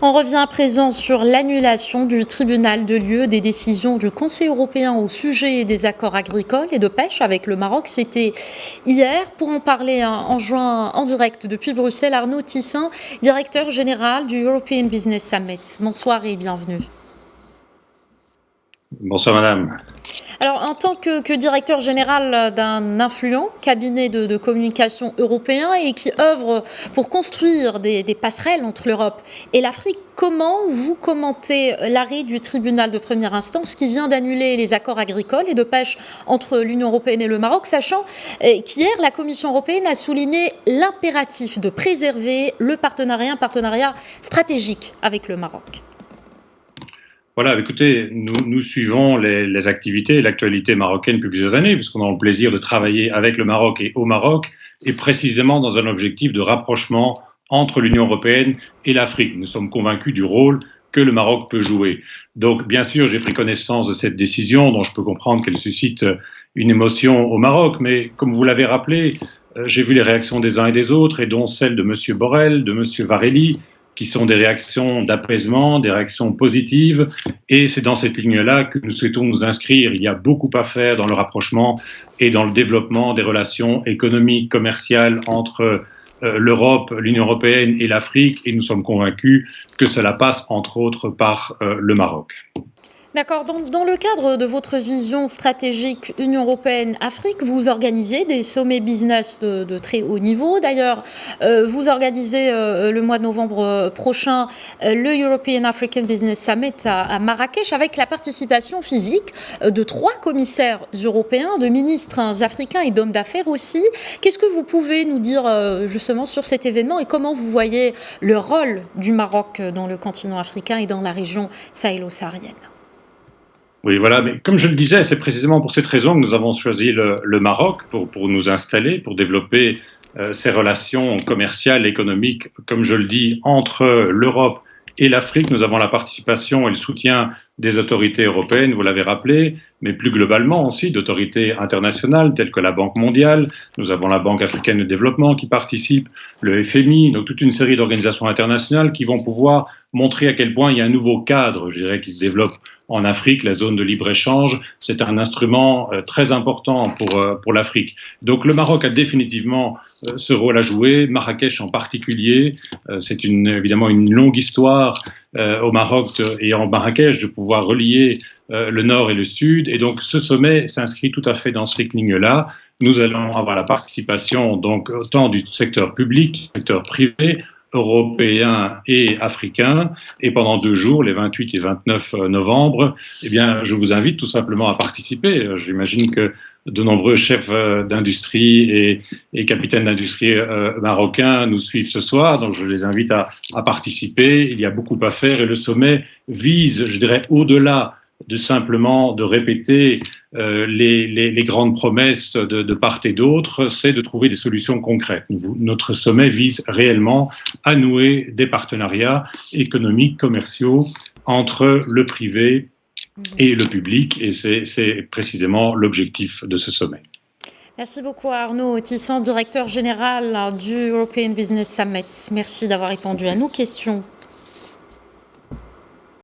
On revient à présent sur l'annulation du tribunal de lieu des décisions du Conseil européen au sujet des accords agricoles et de pêche avec le Maroc. C'était hier. Pour en parler en juin en direct depuis Bruxelles, Arnaud Tissin, directeur général du European Business Summit. Bonsoir et bienvenue. Bonsoir madame. Alors, en tant que directeur général d'un influent cabinet de communication européen et qui œuvre pour construire des passerelles entre l'Europe et l'Afrique, comment vous commentez l'arrêt du tribunal de première instance qui vient d'annuler les accords agricoles et de pêche entre l'Union européenne et le Maroc, sachant qu'hier, la Commission européenne a souligné l'impératif de préserver un partenariat stratégique avec le Maroc? Voilà, écoutez, nous suivons les activités et l'actualité marocaine depuis plusieurs années, puisqu'on a le plaisir de travailler avec le Maroc et au Maroc, et précisément dans un objectif de rapprochement entre l'Union européenne et l'Afrique. Nous sommes convaincus du rôle que le Maroc peut jouer. Donc, bien sûr, j'ai pris connaissance de cette décision, dont je peux comprendre qu'elle suscite une émotion au Maroc, mais comme vous l'avez rappelé, j'ai vu les réactions des uns et des autres, et dont celle de M. Borrell, de M. Varelli, qui sont des réactions d'apaisement, des réactions positives, et c'est dans cette ligne-là que nous souhaitons nous inscrire. Il y a beaucoup à faire dans le rapprochement et dans le développement des relations économiques, commerciales entre l'Europe, l'Union européenne et l'Afrique, et nous sommes convaincus que cela passe entre autres par le Maroc. D'accord. Dans le cadre de votre vision stratégique Union européenne-Afrique, vous organisez des sommets business de très haut niveau. D'ailleurs, vous organisez le mois de novembre prochain le European African Business Summit à Marrakech avec la participation physique de 3 commissaires européens, de ministres africains et d'hommes d'affaires aussi. Qu'est-ce que vous pouvez nous dire justement sur cet événement et comment vous voyez le rôle du Maroc dans le continent africain et dans la région sahélo-saharienne? Oui, voilà, mais comme je le disais, c'est précisément pour cette raison que nous avons choisi le Maroc pour nous installer, pour développer ces relations commerciales, économiques, comme je le dis, entre l'Europe et l'Afrique. Nous avons la participation et le soutien des autorités européennes, vous l'avez rappelé, mais plus globalement aussi d'autorités internationales telles que la Banque mondiale. Nous avons la Banque africaine de développement qui participe, le FMI, donc toute une série d'organisations internationales qui vont pouvoir montrer à quel point il y a un nouveau cadre, je dirais, qui se développe en Afrique. La zone de libre-échange, c'est un instrument très important pour l'Afrique. Donc le Maroc a définitivement ce rôle à jouer, Marrakech en particulier. C'est évidemment une longue histoire au Maroc et en Marrakech de pouvoir relier le nord et le sud. Et donc ce sommet s'inscrit tout à fait dans cette ligne-là. Nous allons avoir la participation donc autant du secteur public, du secteur privé, européens et africains. Et pendant 2 jours, les 28 et 29 novembre, eh bien, je vous invite tout simplement à participer. J'imagine que de nombreux chefs d'industrie et capitaines d'industrie marocains nous suivent ce soir, donc je les invite à participer. Il y a beaucoup à faire et le sommet vise, je dirais, au-delà de simplement de répéter les grandes promesses de part et d'autre, c'est de trouver des solutions concrètes. Notre sommet vise réellement à nouer des partenariats économiques, commerciaux entre le privé et le public, et c'est précisément l'objectif de ce sommet. Merci beaucoup Arnaud Tissan, directeur général du European Business Summit. Merci d'avoir répondu à nos questions.